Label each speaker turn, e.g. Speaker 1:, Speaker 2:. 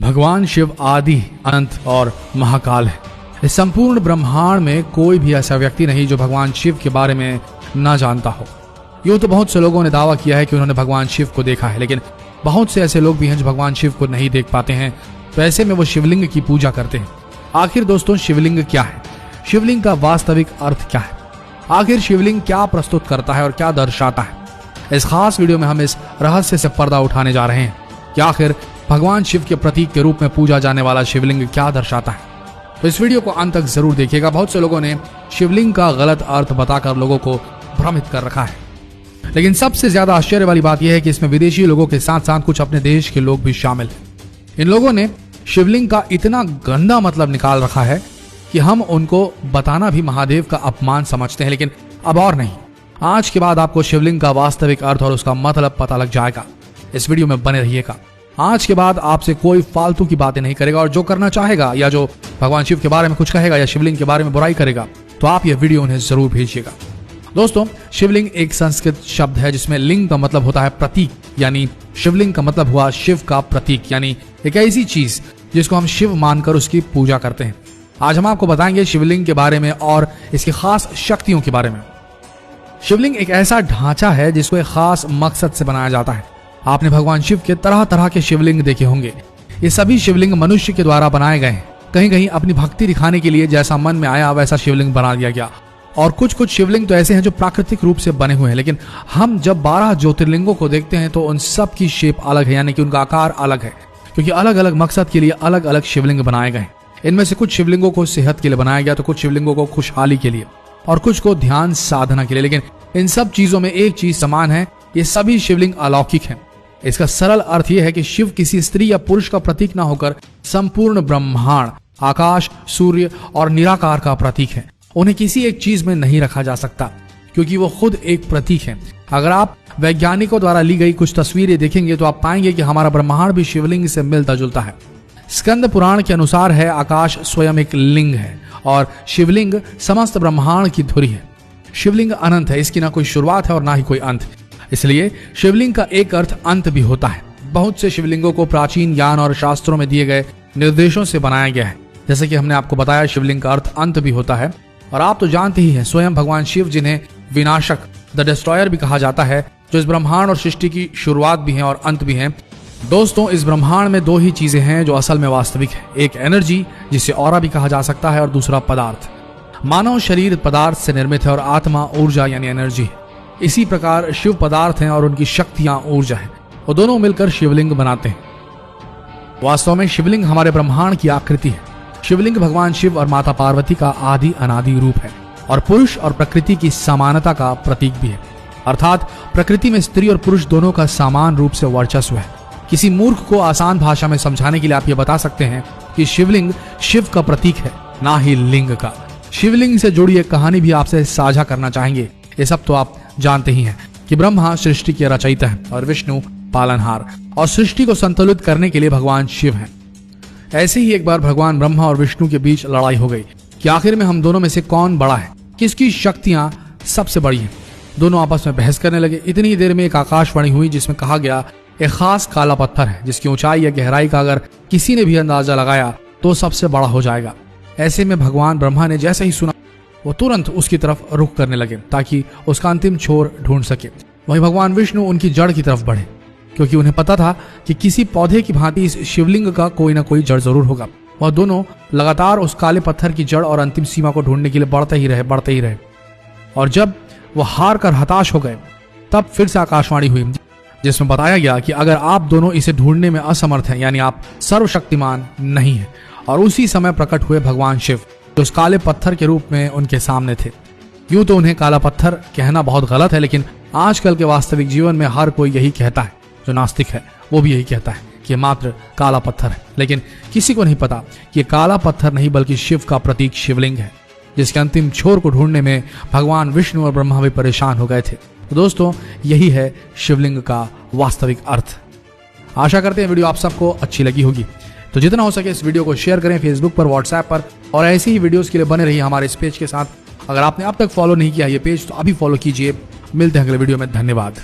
Speaker 1: भगवान शिव आदि, अनंत और महाकाल है। इस संपूर्ण ब्रह्मांड में कोई भी ऐसा व्यक्ति नहीं जो भगवान शिव के बारे में न जानता हो। यूं तो बहुत से लोगों ने दावा किया है कि उन्होंने भगवान शिव को देखा है, लेकिन बहुत से ऐसे लोग भी हैं जो भगवान शिव को नहीं देख पाते हैं, तो ऐसे में वो शिवलिंग की पूजा करते हैं। आखिर दोस्तों, शिवलिंग क्या है? शिवलिंग का वास्तविक अर्थ क्या है? आखिर शिवलिंग क्या प्रस्तुत करता है और क्या दर्शाता है? इस खास वीडियो में हम इस रहस्य से पर्दा उठाने जा रहे हैं कि आखिर भगवान शिव के प्रतीक के रूप में पूजा जाने वाला शिवलिंग क्या दर्शाता है। तो इस वीडियो को अंत तक जरूर देखिएगा। बहुत से लोगों ने शिवलिंग का गलत अर्थ बताकर लोगों को भ्रमित कर रखा है, लेकिन सबसे ज्यादा आश्चर्य वाली बात यह है कि इसमें विदेशी लोगों के साथ साथ कुछ अपने देश के लोग भी शामिल हैं। इन लोगों ने शिवलिंग का इतना गंदा मतलब निकाल रखा है कि हम उनको बताना भी महादेव का अपमान समझते हैं, लेकिन अब और नहीं। आज के बाद आपको शिवलिंग का वास्तविक अर्थ और उसका मतलब पता लग जाएगा। इस वीडियो में बने रहिएगा। आज के बाद आपसे कोई फालतू की बातें नहीं करेगा, और जो करना चाहेगा या जो भगवान शिव के बारे में कुछ कहेगा या शिवलिंग के बारे में बुराई करेगा, तो आप यह वीडियो उन्हें जरूर भेजिएगा। दोस्तों, शिवलिंग एक संस्कृत शब्द है जिसमें लिंग का मतलब होता है प्रतीक, यानी शिवलिंग का मतलब हुआ शिव का प्रतीक, यानी एक ऐसी चीज जिसको हम शिव मानकर उसकी पूजा करते हैं। आज हम आपको बताएंगे शिवलिंग के बारे में और इसकी खास शक्तियों के बारे में। शिवलिंग एक ऐसा ढांचा है जिसको एक खास मकसद से बनाया जाता है। आपने भगवान शिव के तरह तरह के शिवलिंग देखे होंगे। ये सभी शिवलिंग मनुष्य के द्वारा बनाए गए हैं। कहीं कहीं अपनी भक्ति दिखाने के लिए जैसा मन में आया वैसा शिवलिंग बना दिया गया, और कुछ कुछ शिवलिंग तो ऐसे हैं जो प्राकृतिक रूप से बने हुए हैं। लेकिन हम जब 12 ज्योतिर्लिंगों को देखते हैं तो उन सब की शेप अलग है, यानी कि उनका आकार अलग है, क्योंकि अलग अलग मकसद के लिए अलग अलग शिवलिंग बनाए गए। इनमें से कुछ शिवलिंगों को सेहत के लिए बनाया गया, तो कुछ शिवलिंगों को खुशहाली के लिए, और कुछ को ध्यान साधना के लिए। लेकिन इन सब चीजों में एक चीज समान है, ये सभी शिवलिंग अलौकिक हैं। इसका सरल अर्थ यह है कि शिव किसी स्त्री या पुरुष का प्रतीक ना होकर संपूर्ण ब्रह्मांड, आकाश, सूर्य और निराकार का प्रतीक है। उन्हें किसी एक चीज में नहीं रखा जा सकता, क्योंकि वो खुद एक प्रतीक है। अगर आप वैज्ञानिकों द्वारा ली गई कुछ तस्वीरें देखेंगे तो आप पाएंगे कि हमारा ब्रह्मांड भी शिवलिंग से मिलता जुलता है। स्कंद पुराण के अनुसार है आकाश स्वयं एक लिंग है और शिवलिंग समस्त ब्रह्मांड की धुरी है। शिवलिंग अनंत है, इसकी ना कोई शुरुआत है और ना ही कोई अंत, इसलिए शिवलिंग का एक अर्थ अंत भी होता है। बहुत से शिवलिंगों को प्राचीन ज्ञान और शास्त्रों में दिए गए निर्देशों से बनाया गया है। जैसे कि हमने आपको बताया, शिवलिंग का अर्थ अंत भी होता है। और आप तो जानते ही हैं, स्वयं भगवान शिव जिन्हें विनाशक, द डिस्ट्रॉयर भी कहा जाता है, जो इस ब्रह्मांड और सृष्टि की शुरुआत भी है और अंत भी है। दोस्तों, इस ब्रह्मांड में दो ही चीजें हैं जो असल में वास्तविक है। एक एनर्जी, जिसे ऑरा भी कहा जा सकता है, और दूसरा पदार्थ। मानव शरीर पदार्थ से निर्मित है और आत्मा ऊर्जा यानी एनर्जी है। इसी प्रकार शिव पदार्थ हैं और उनकी शक्तियां ऊर्जा है। वो दोनों मिलकर शिवलिंग बनाते हैं। वास्तव में शिवलिंग हमारे ब्रह्मांड की आकृति है। शिवलिंग भगवान शिव और माता पार्वती का आदि अनादि रूप है और पुरुष और प्रकृति की समानता का प्रतीक भी है। अर्थात प्रकृति में स्त्री और पुरुष दोनों का समान रूप से वर्चस्व है। किसी मूर्ख को आसान भाषा में समझाने के लिए आप ये बता सकते हैं कि शिवलिंग शिव का प्रतीक है, ना ही लिंग का। शिवलिंग से जुड़ी एक कहानी भी आपसे साझा करना चाहेंगे। ये सब तो आप जानते ही हैं कि ब्रह्मा सृष्टि के रचयिता है और विष्णु पालनहार, और सृष्टि को संतुलित करने के लिए भगवान शिव हैं। ऐसे ही एक बार भगवान ब्रह्मा और विष्णु के बीच लड़ाई हो गई कि आखिर में हम दोनों में से कौन बड़ा है, किसकी शक्तियां सबसे बड़ी हैं। दोनों आपस में बहस करने लगे। इतनी देर में एक आकाशवाणी हुई जिसमें कहा गया, एक खास काला पत्थर है जिसकी ऊंचाई या गहराई का अगर किसी ने भी अंदाजा लगाया तो सबसे बड़ा हो जाएगा। ऐसे में भगवान ब्रह्मा ने जैसे ही सुना, वो तुरंत उसकी तरफ रुख करने लगे ताकि उसका अंतिम छोर ढूंढ सके। वहीं भगवान विष्णु उनकी जड़ की तरफ बढ़े, क्योंकि उन्हें पता था कि किसी पौधे की भांति इस शिवलिंग का कोई ना कोई जड़ जरूर होगा। वह दोनों लगातार उस काले पत्थर की जड़ और अंतिम सीमा को ढूंढने के लिए बढ़ते ही रहे। और जब वह हार कर हताश हो गए, तब फिर से आकाशवाणी हुई जिसमें बताया गया कि अगर आप दोनों इसे ढूंढने में असमर्थ हैं, यानी आप सर्वशक्तिमान नहीं हैं। और उसी समय प्रकट हुए भगवान शिव, जो उस काले पत्थर के रूप में उनके सामने थे। यूं तो उन्हें काला पत्थर कहना बहुत गलत है, लेकिन आजकल के वास्तविक जीवन में हर कोई यही कहता है। जो नास्तिक है वो भी यही कहता है कि मात्र काला पत्थर है, लेकिन किसी को नहीं पता कि ये काला पत्थर नहीं बल्कि शिव का प्रतीक शिवलिंग है, जिसके अंतिम छोर को ढूंढने में भगवान विष्णु और ब्रह्मा भी परेशान हो गए थे। तो दोस्तों, यही है शिवलिंग का वास्तविक अर्थ। आशा करते हैं वीडियो आप सबको अच्छी लगी होगी। तो जितना हो सके इस वीडियो को शेयर करें फेसबुक पर, व्हाट्सएप पर, और ऐसी ही वीडियोस के लिए बने रहिए हमारे इस पेज के साथ। अगर आपने अब तक फॉलो नहीं किया ये पेज तो अभी फॉलो कीजिए। मिलते हैं अगले वीडियो में। धन्यवाद।